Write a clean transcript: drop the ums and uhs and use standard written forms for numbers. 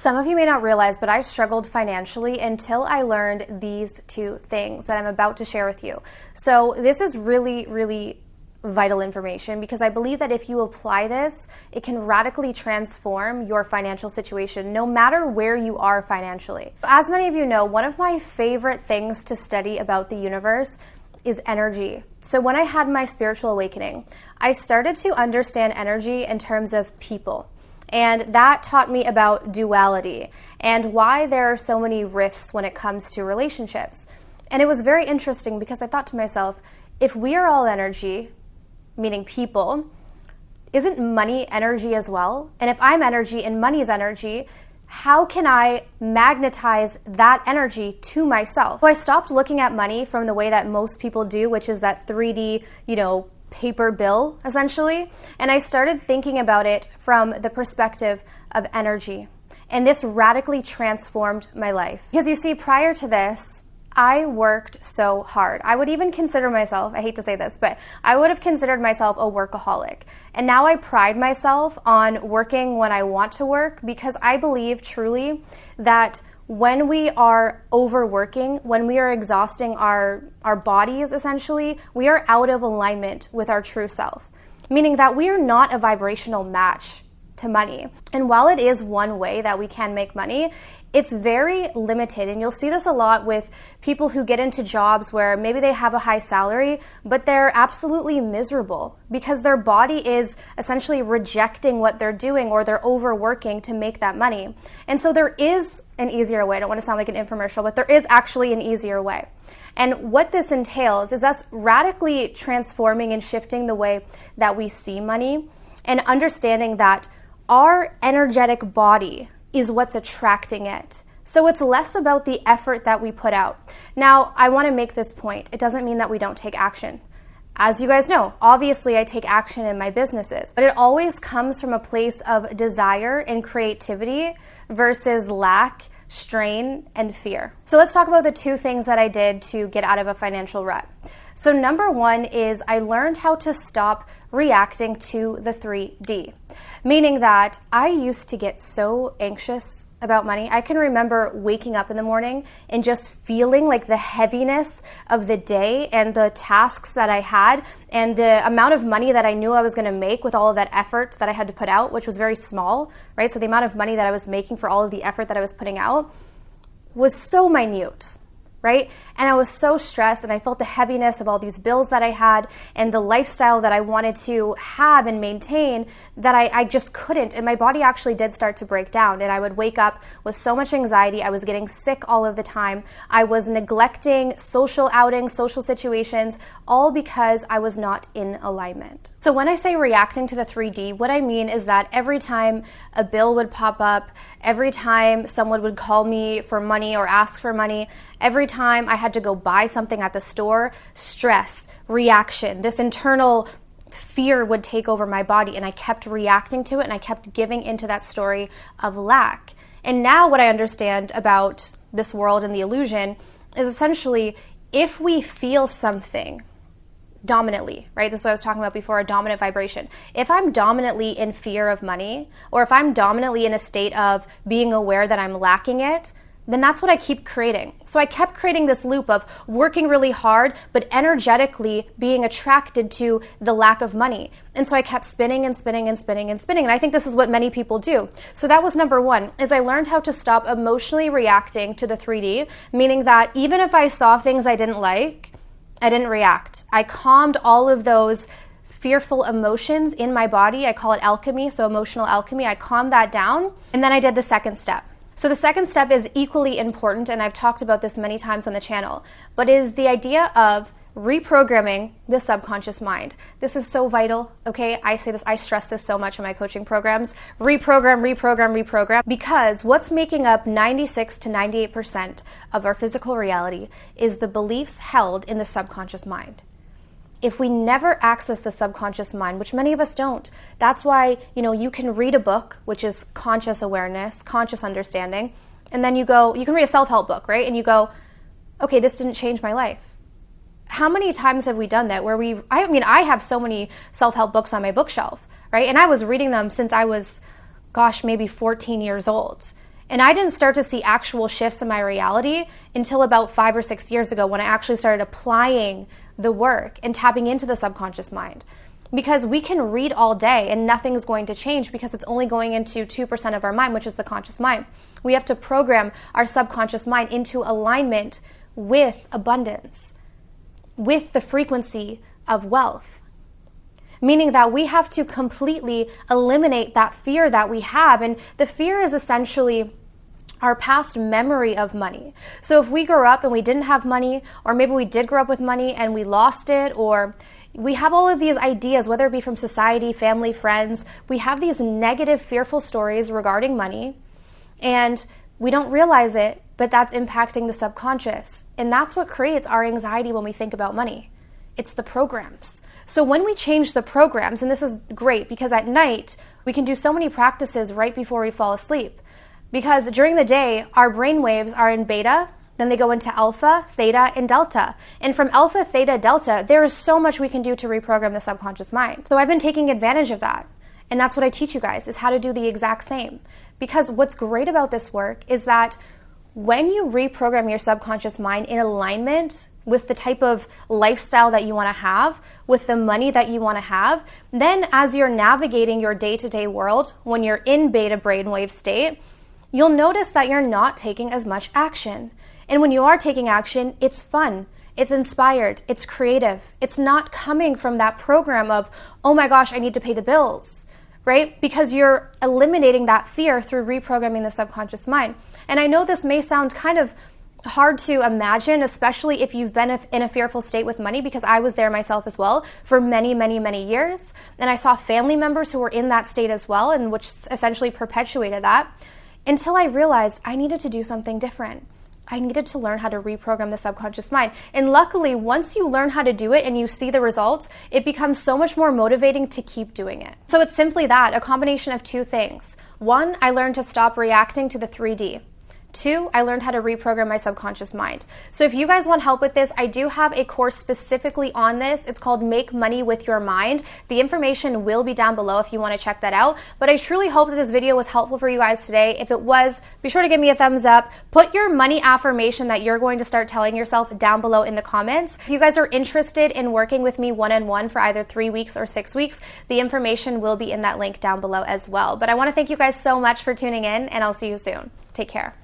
Some of you may not realize, but I struggled financially until I learned these two things that I'm about to share with you. So this is really, really vital information because I believe that if you apply this, it can radically transform your financial situation, no matter where you are financially. As many of you know, one of my favorite things to study about the universe is energy. So when I had my spiritual awakening, I started to understand energy in terms of people. And that taught me about duality and why there are so many rifts when it comes to relationships. And it was very interesting because I thought to myself, if we are all energy, meaning people, isn't money energy as well? And if I'm energy and money is energy, how can I magnetize that energy to myself? So I stopped looking at money from the way that most people do, which is that 3D, paper bill, essentially. And I started thinking about it from the perspective of energy. And this radically transformed my life. Because you see, prior to this, I worked so hard. I would even consider myself, I hate to say this, but I would have considered myself a workaholic. And now I pride myself on working when I want to work because I believe truly that when we are overworking, when we are exhausting our bodies, essentially, we are out of alignment with our true self, meaning that we are not a vibrational match to money. And while it is one way that we can make money, it's very limited. And you'll see this a lot with people who get into jobs where maybe they have a high salary, but they're absolutely miserable because their body is essentially rejecting what they're doing or they're overworking to make that money. And so there is an easier way. I don't want to sound like an infomercial, but there is actually an easier way. And what this entails is us radically transforming and shifting the way that we see money and understanding that our energetic body is what's attracting it. So it's less about the effort that we put out. Now, I want to make this point. It doesn't mean that we don't take action. As you guys know, obviously I take action in my businesses, but it always comes from a place of desire and creativity versus lack, strain, and fear. So let's talk about the two things that I did to get out of a financial rut. So number one is I learned how to stop reacting to the 3D, meaning that I used to get so anxious about money. I can remember waking up in the morning and just feeling like the heaviness of the day and the tasks that I had and the amount of money that I knew I was going to make with all of that effort that I had to put out, which was very small, right? So the amount of money that I was making for all of the effort that I was putting out was so minute, right? And I was so stressed and I felt the heaviness of all these bills that I had and the lifestyle that I wanted to have and maintain that I just couldn't. And my body actually did start to break down and I would wake up with so much anxiety. I was getting sick all of the time. I was neglecting social outings, social situations, all because I was not in alignment. So when I say reacting to the 3D, what I mean is that every time a bill would pop up, every time someone would call me for money or ask for money, every time I had to go buy something at the store, stress, reaction, this internal fear would take over my body and I kept reacting to it and I kept giving into that story of lack. And now what I understand about this world and the illusion is essentially if we feel something dominantly, right? This is what I was talking about before, a dominant vibration. If I'm dominantly in fear of money or if I'm dominantly in a state of being aware that I'm lacking it, then that's what I keep creating. So I kept creating this loop of working really hard, but energetically being attracted to the lack of money. And so I kept spinning and spinning and spinning and spinning. And I think this is what many people do. So that was number one, is I learned how to stop emotionally reacting to the 3D, meaning that even if I saw things I didn't like, I didn't react. I calmed all of those fearful emotions in my body. I call it alchemy, so emotional alchemy. I calmed that down. And then I did the second step. So the second step is equally important, and I've talked about this many times on the channel, but is the idea of reprogramming the subconscious mind. This is so vital, okay? I say this, I stress this so much in my coaching programs. Reprogram, because what's making up 96 to 98% of our physical reality is the beliefs held in the subconscious mind. If we never access the subconscious mind, which many of us don't, that's why, you can read a book, which is conscious awareness, conscious understanding, and then you can read a self-help book, right? And you go, okay, this didn't change my life. How many times have we done that where I have so many self-help books on my bookshelf, right? And I was reading them since I was, maybe 14 years old. And I didn't start to see actual shifts in my reality until about 5 or 6 years ago when I actually started applying the work and tapping into the subconscious mind. Because we can read all day and nothing's going to change because it's only going into 2% of our mind, which is the conscious mind. We have to program our subconscious mind into alignment with abundance, with the frequency of wealth. Meaning that we have to completely eliminate that fear that we have. And the fear is essentially our past memory of money. So if we grew up and we didn't have money, or maybe we did grow up with money and we lost it, or we have all of these ideas, whether it be from society, family, friends, we have these negative, fearful stories regarding money, and we don't realize it, but that's impacting the subconscious. And that's what creates our anxiety when we think about money. It's the programs. So when we change the programs, and this is great because at night, we can do so many practices right before we fall asleep. Because during the day, our brain waves are in beta, then they go into alpha, theta, and delta. And from alpha, theta, delta, there is so much we can do to reprogram the subconscious mind. So I've been taking advantage of that. And that's what I teach you guys, is how to do the exact same. Because what's great about this work is that when you reprogram your subconscious mind in alignment with the type of lifestyle that you want to have, with the money that you want to have, then as you're navigating your day-to-day world, when you're in beta brainwave state, you'll notice that you're not taking as much action. And when you are taking action, it's fun, it's inspired, it's creative. It's not coming from that program of, oh my gosh, I need to pay the bills, right? Because you're eliminating that fear through reprogramming the subconscious mind. And I know this may sound kind of hard to imagine, especially if you've been in a fearful state with money, because I was there myself as well for many, many, many years. And I saw family members who were in that state as well, and which essentially perpetuated that, until I realized I needed to do something different. I needed to learn how to reprogram the subconscious mind. And luckily, once you learn how to do it and you see the results, it becomes so much more motivating to keep doing it. So it's simply that, a combination of two things. One, I learned to stop reacting to the 3D. 2, I learned how to reprogram my subconscious mind. So if you guys want help with this, I do have a course specifically on this. It's called Make Money with Your Mind. The information will be down below if you want to check that out. But I truly hope that this video was helpful for you guys today. If it was, be sure to give me a thumbs up. Put your money affirmation that you're going to start telling yourself down below in the comments. If you guys are interested in working with me one-on-one for either 3 weeks or 6 weeks, the information will be in that link down below as well. But I want to thank you guys so much for tuning in, and I'll see you soon. Take care.